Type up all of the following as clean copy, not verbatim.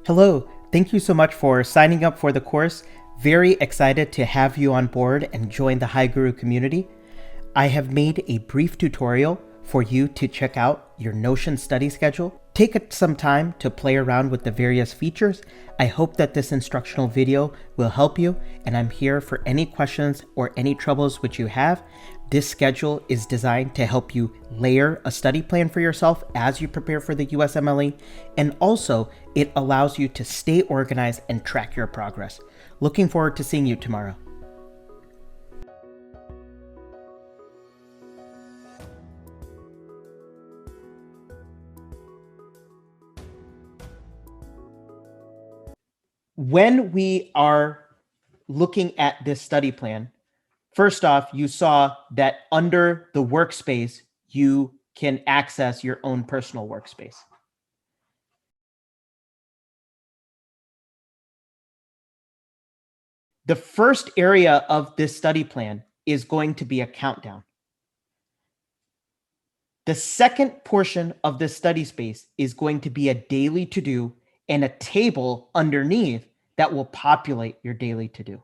Hello, thank you so much for signing up for the course. Very excited to have you on board and join the Hi Guru community. I have made a brief tutorial for you to check out your Notion study schedule. Take some time to play around with the various features. I hope that this instructional video will help you, and I'm here for any questions or any troubles which you have. This schedule is designed to help you layer a study plan for yourself as you prepare for the USMLE, and also it allows you to stay organized and track your progress. Looking forward to seeing you tomorrow. When we are looking at this study plan, first off, you saw that under the workspace, you can access your own personal workspace. The first area of this study plan is going to be a countdown. The second portion of this study space is going to be a daily to-do and a table underneath that will populate your daily to-do.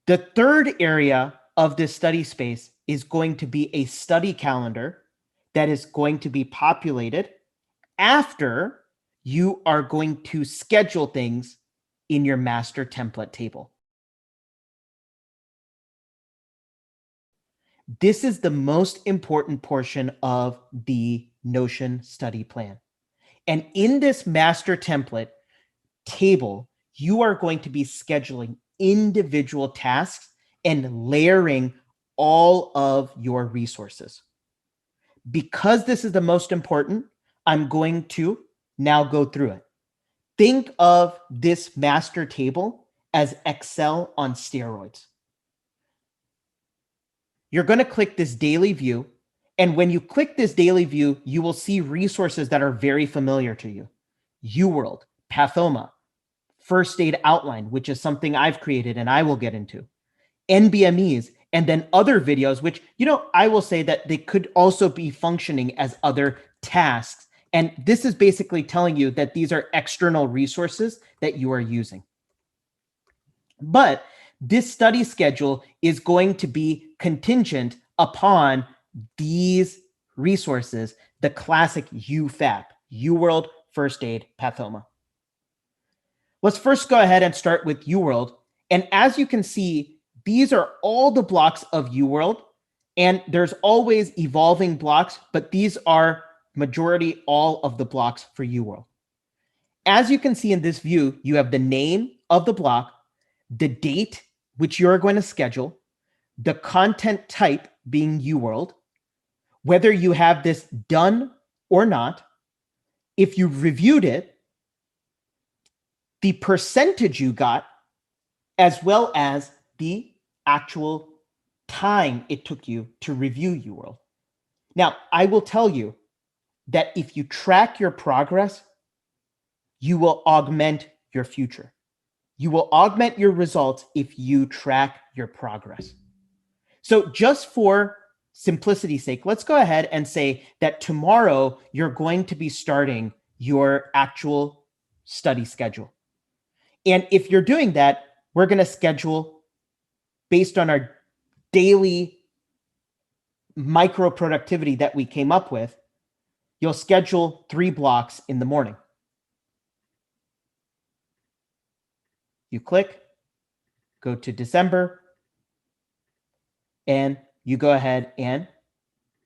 The third area of this study space is going to be a study calendar that is going to be populated after you are going to schedule things in your master template table. This is the most important portion of the Notion study plan. And in this master template table, you are going to be scheduling individual tasks and layering all of your resources. Because this is the most important, I'm going to now go through it. Think of this master table as Excel on steroids. You're going to click this daily view. And when you click this daily view, you will see resources that are very familiar to you. UWorld, Pathoma, First Aid Outline, which is something I've created and I will get into, NBMEs, and then other videos, which, I will say that they could also be functioning as other tasks. And this is basically telling you that these are external resources that you are using. But this study schedule is going to be contingent upon these resources, the classic UFAP, UWorld, First Aid, Pathoma. Let's first go ahead and start with UWorld. And as you can see, these are all the blocks of UWorld, and there's always evolving blocks, but these are majority all of the blocks for UWorld. As you can see in this view, you have the name of the block, the date which you're going to schedule, the content type being UWorld, whether you have this done or not, if you reviewed it, the percentage you got, as well as the actual time it took you to review UWorld. Now, I will tell you that if you track your progress, you will augment your future. You will augment your results if you track your progress. So just for simplicity's sake, let's go ahead and say that tomorrow you're going to be starting your actual study schedule. And if you're doing that, we're going to schedule based on our daily micro productivity that we came up with. You'll schedule 3 blocks in the morning. You click, go to December, and you go ahead and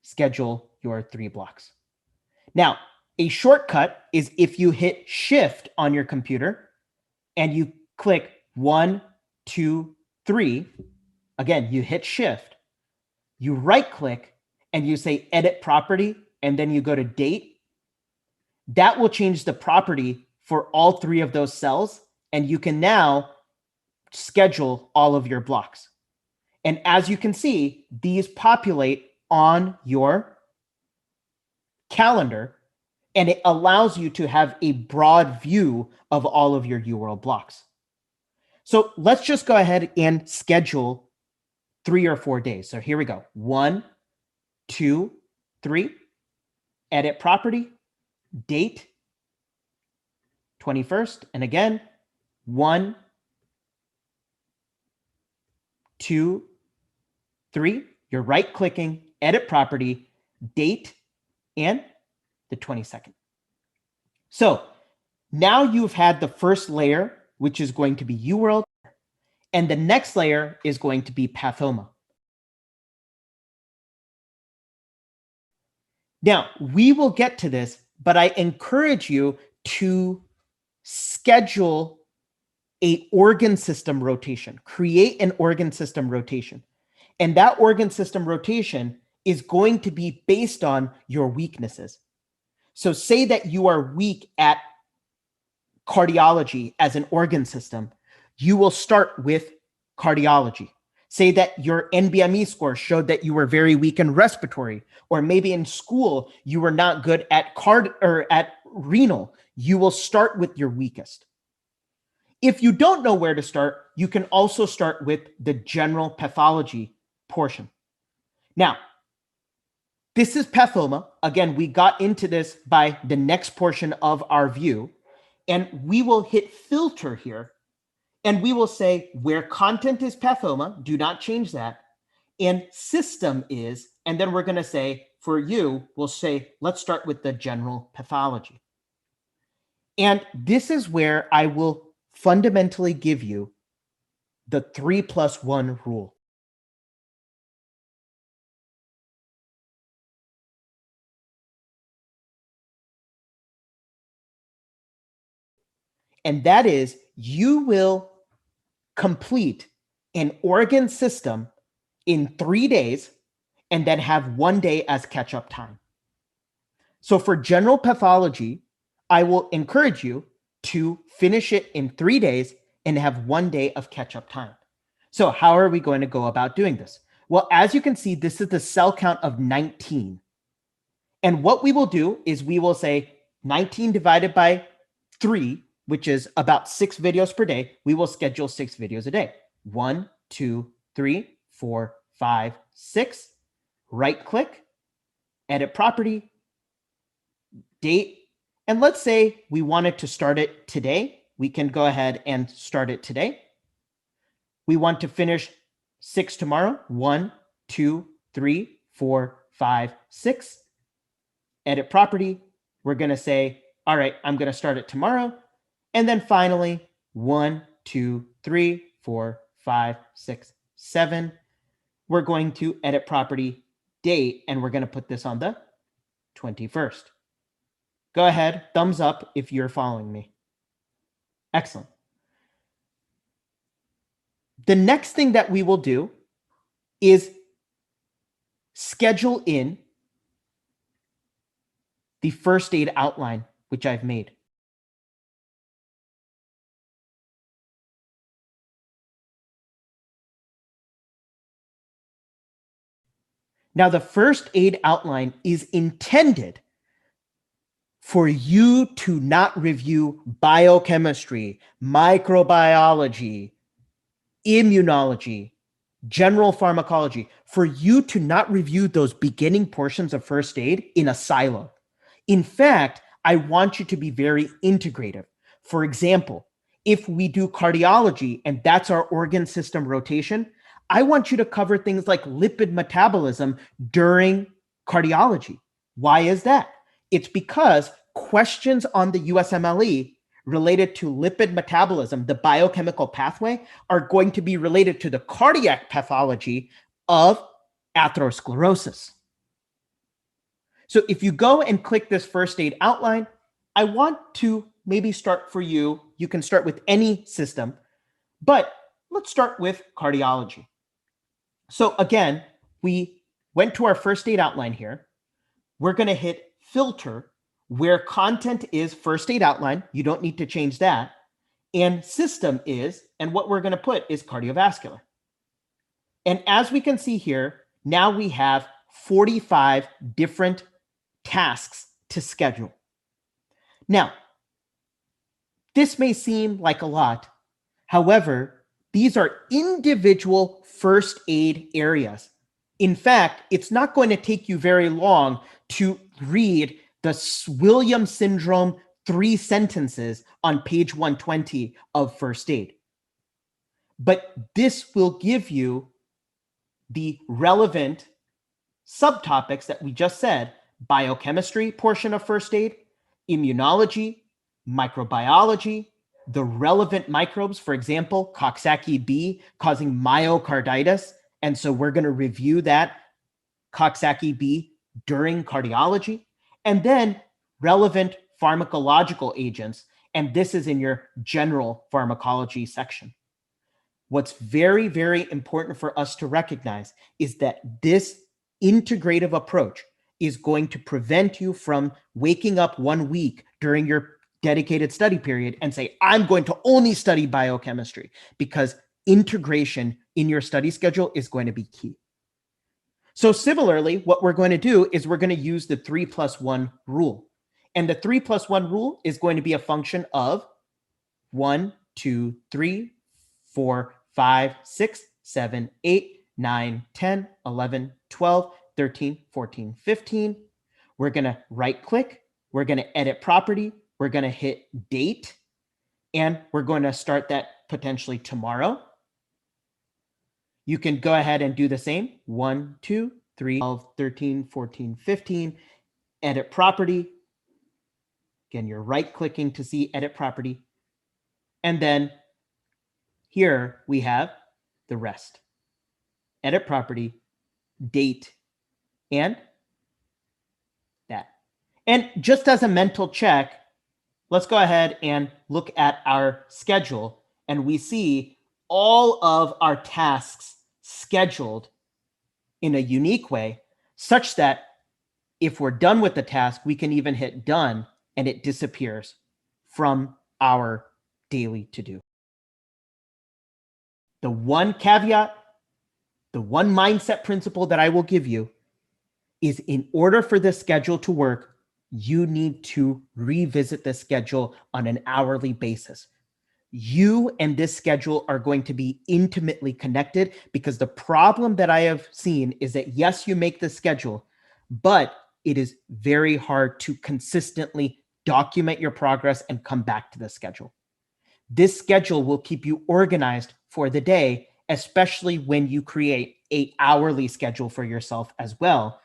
schedule your 3 blocks. Now, a shortcut is if you hit Shift on your computer and you click 1, 2, 3, again, you hit Shift, you right click and you say Edit Property, and then you go to Date. That will change the property for all 3 of those cells, and you can now schedule all of your blocks. And as you can see, these populate on your calendar, and it allows you to have a broad view of all of your UWorld blocks. So let's just go ahead and schedule 3 or 4 days. So here we go. 1, 2, 3, edit property, date, 21st. And again, 1, 2, 3. You're right clicking, edit property, date, and the 22nd. So now you've had the first layer, which is going to be UWorld, and the next layer is going to be Pathoma. Now, we will get to this, but I encourage you to schedule an organ system rotation, create an organ system rotation. And that organ system rotation is going to be based on your weaknesses. So say that you are weak at cardiology as an organ system, you will start with cardiology. Say that your NBME score showed that you were very weak in respiratory, or maybe in school you were not good at at renal. You will start with your weakest. If you don't know where to start, you can also start with the general pathology portion. Now, this is Pathoma. Again, we got into this by the next portion of our view, and we will hit filter here. And we will say where content is Pathoma, do not change that, and system is, and then we're going to say for you, we'll say, let's start with the general pathology. And this is where I will fundamentally give you the 3+1 rule. And that is, you will complete an organ system in 3 days and then have 1 day as catch-up time. So for general pathology, I will encourage you to finish it in 3 days and have 1 day of catch-up time. So how are we going to go about doing this? Well, as you can see, this is the cell count of 19. And what we will do is we will say 19 divided by 3, which is about 6 videos per day. We will schedule 6 videos a day. 1, 2, 3, 4, 5, 6. Right click, edit property, date. And let's say we wanted to start it today. We can go ahead and start it today. We want to finish 6 tomorrow. 1, 2, 3, 4, 5, 6. Edit property. We're going to say, all right, I'm going to start it tomorrow. And then finally, 1, 2, 3, 4, 5, 6, 7. We're going to edit property, date, and we're going to put this on the 21st. Go ahead, thumbs up if you're following me. Excellent. The next thing that we will do is schedule in the first aid outline, which I've made. Now, the first aid outline is intended for you to not review biochemistry, microbiology, immunology, general pharmacology, for you to not review those beginning portions of first aid in a silo. In fact, I want you to be very integrative. For example, if we do cardiology and that's our organ system rotation, I want you to cover things like lipid metabolism during cardiology. Why is that? It's because questions on the USMLE related to lipid metabolism, the biochemical pathway, are going to be related to the cardiac pathology of atherosclerosis. So if you go and click this first aid outline, I want to maybe start for you. You can start with any system, but let's start with cardiology. So again, we went to our first aid outline here. We're going to hit filter where content is first aid outline. You don't need to change that. And system is, and what we're going to put is cardiovascular. And as we can see here, now we have 45 different tasks to schedule. Now, this may seem like a lot. However, these are individual first aid areas. In fact, it's not going to take you very long to read the Williams syndrome 3 sentences on page 120 of first aid. But this will give you the relevant subtopics that we just said: biochemistry portion of first aid, immunology, microbiology, the relevant microbes, for example, Coxsackie B causing myocarditis. And so we're going to review that Coxsackie B during cardiology, and then relevant pharmacological agents. And this is in your general pharmacology section. What's very, very important for us to recognize is that this integrative approach is going to prevent you from waking up 1 week during your dedicated study period and say, I'm going to only study biochemistry, because integration in your study schedule is going to be key. So similarly, what we're going to do is we're going to use the 3+1 rule. And the 3+1 rule is going to be a function of 1, 2, 3, 4, 5, 6, 7, 8, 9, 10, 11, 12, 13, 14, 15. We're going to right click. We're going to edit property. We're going to hit date. And we're going to start that potentially tomorrow. You can go ahead and do the same. 1, 2, 3, 12, 13, 14, 15. Edit property. Again, you're right clicking to see edit property. And then here we have the rest. Edit property, date, and that. And just as a mental check, let's go ahead and look at our schedule, and we see all of our tasks scheduled in a unique way, such that if we're done with the task, we can even hit done and it disappears from our daily to-do. The one caveat, the one mindset principle that I will give you is, in order for this schedule to work, you need to revisit the schedule on an hourly basis. You and this schedule are going to be intimately connected, because the problem that I have seen is that, yes, you make the schedule, but it is very hard to consistently document your progress and come back to the schedule. This schedule will keep you organized for the day, especially when you create an hourly schedule for yourself as well.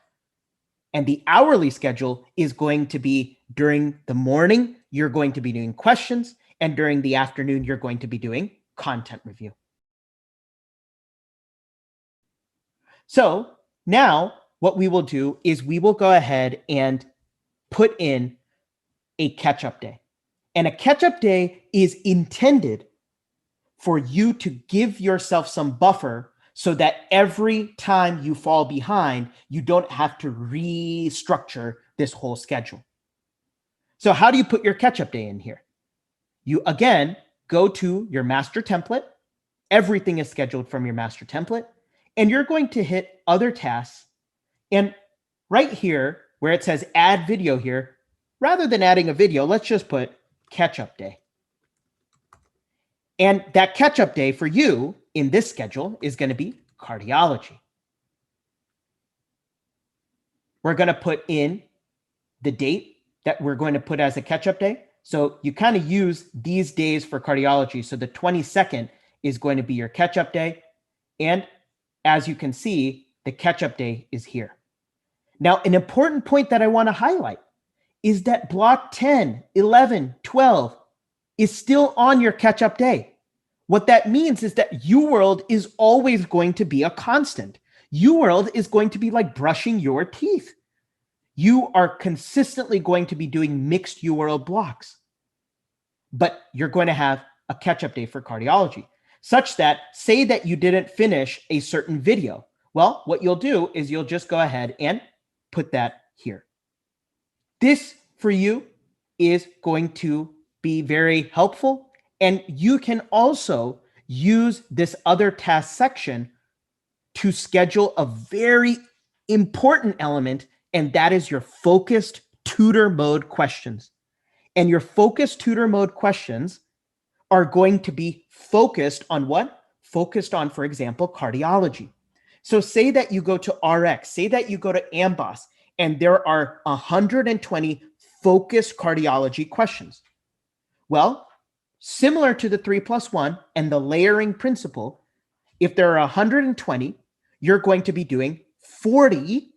And the hourly schedule is going to be, during the morning, you're going to be doing questions, and during the afternoon, you're going to be doing content review. So now what we will do is we will go ahead and put in a catch-up day. And a catch-up day is intended for you to give yourself some buffer, so that every time you fall behind, you don't have to restructure this whole schedule. So how do you put your catch-up day in here? You, again, go to your master template. Everything is scheduled from your master template. And you're going to hit other tasks. And right here, where it says add video here, rather than adding a video, let's just put catch-up day. And that catch-up day for you in this schedule is going to be cardiology. We're going to put in the date that we're going to put as a catch-up day. So you kind of use these days for cardiology. So the 22nd is going to be your catch-up day. And as you can see, the catch-up day is here. Now, an important point that I want to highlight is that block 10, 11, 12 is still on your catch-up day. What that means is that UWorld is always going to be a constant. UWorld is going to be like brushing your teeth. You are consistently going to be doing mixed UWorld blocks, but you're going to have a catch-up day for cardiology, such that, say that you didn't finish a certain video. Well, what you'll do is you'll just go ahead and put that here. This for you is going to be very helpful. And you can also use this other task section to schedule a very important element, and that is your focused tutor mode questions. And your focused tutor mode questions are going to be focused on what? Focused on, for example, cardiology. So say that you go to RX, say that you go to AMBOSS, and there are 120 focused cardiology questions. Well, similar to the 3+1 and the layering principle, if there are 120, you're going to be doing 40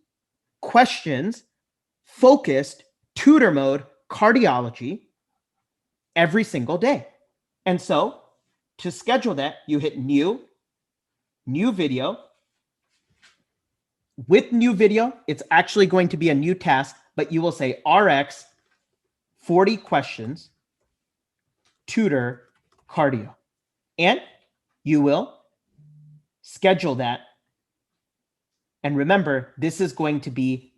questions focused tutor mode cardiology every single day. And so to schedule that, you hit new video. With new video, it's actually going to be a new task, but you will say RX 40 questions tutor cardio. And you will schedule that. And remember, this is going to be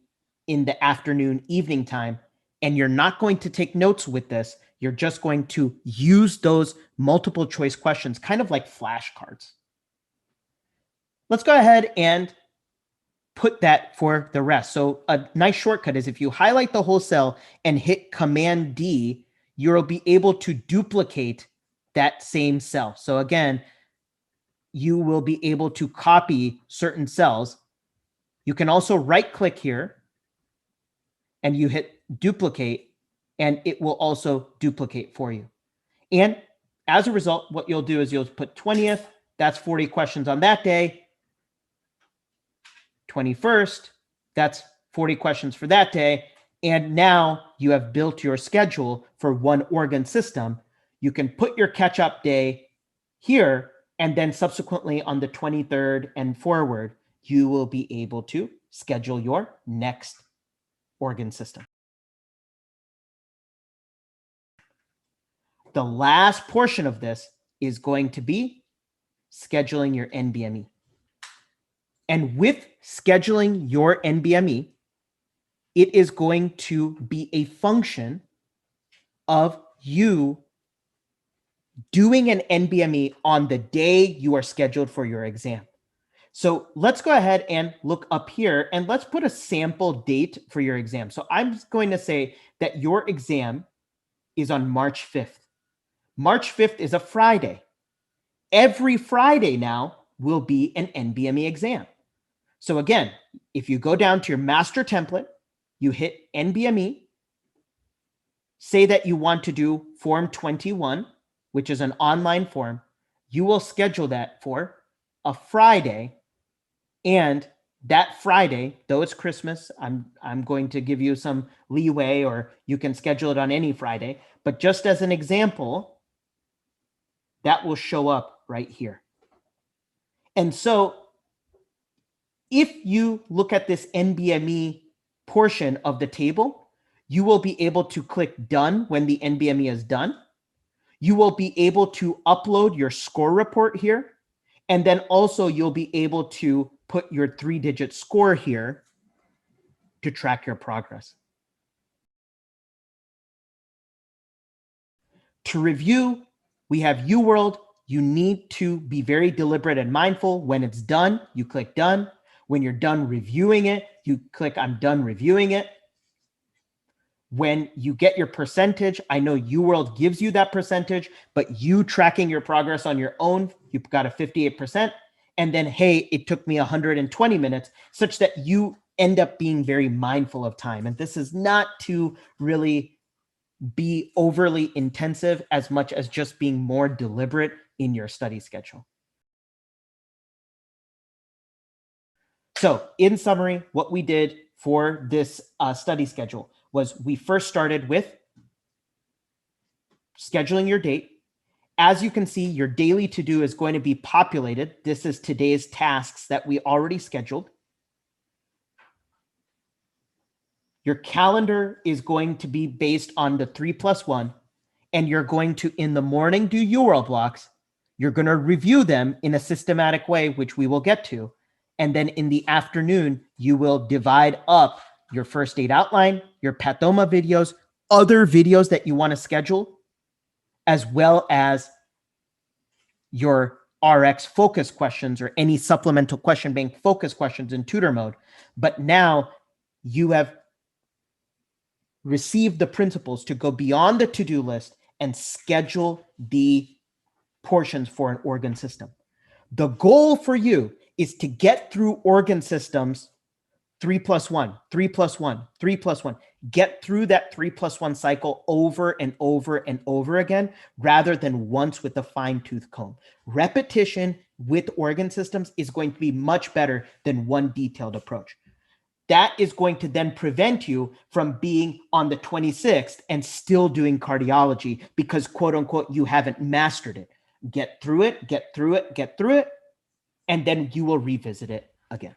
in the afternoon, evening time, and you're not going to take notes with this. You're just going to use those multiple choice questions, kind of like flashcards. Let's go ahead and put that for the rest. So a nice shortcut is if you highlight the whole cell and hit Command D, you'll be able to duplicate that same cell. So again, you will be able to copy certain cells. You can also right click here and you hit duplicate, and it will also duplicate for you. And as a result, what you'll do is you'll put 20th, that's 40 questions on that day. 21st, that's 40 questions for that day. And now you have built your schedule for one organ system. You can put your catch-up day here, and then subsequently on the 23rd and forward, you will be able to schedule your next organ system. The last portion of this is going to be scheduling your NBME. And with scheduling your NBME, it is going to be a function of you doing an NBME on the day you are scheduled for your exam. So let's go ahead and look up here and let's put a sample date for your exam. So I'm going to say that your exam is on March 5th. March 5th is a Friday. Every Friday now will be an NBME exam. So again, if you go down to your master template, you hit NBME, say that you want to do Form 21, which is an online form, you will schedule that for a Friday. And that Friday, though it's Christmas, I'm going to give you some leeway, or you can schedule it on any Friday. But just as an example, that will show up right here. And so if you look at this NBME portion of the table, you will be able to click done when the NBME is done. You will be able to upload your score report here. And then also you'll be able to put your 3-digit score here to track your progress. To review, we have UWorld. You need to be very deliberate and mindful. When it's done, you click done. When you're done reviewing it, you click I'm done reviewing it. When you get your percentage, I know UWorld gives you that percentage, but you tracking your progress on your own, you've got a 58%. And then, hey, it took me 120 minutes, such that you end up being very mindful of time. And this is not to really be overly intensive as much as just being more deliberate in your study schedule. So in summary, what we did for this study schedule was we first started with scheduling your date. As you can see, your daily to-do is going to be populated. This is today's tasks that we already scheduled. Your calendar is going to be based on the 3+1, and you're going to, in the morning, do UWorld blocks. You're going to review them in a systematic way, which we will get to. And then in the afternoon, you will divide up your first aid outline, your Pathoma videos, other videos that you want to schedule, as well as your RX focus questions or any supplemental question bank focus questions in tutor mode. But now you have received the principles to go beyond the to-do list and schedule the portions for an organ system. The goal for you is to get through organ systems 3+1, 3+1, 3+1. Get through that 3+1 cycle over and over and over again, rather than once with a fine-tooth comb. Repetition with organ systems is going to be much better than one detailed approach. That is going to then prevent you from being on the 26th and still doing cardiology because, quote unquote, you haven't mastered it. Get through it, get through it, get through it, and then you will revisit it again.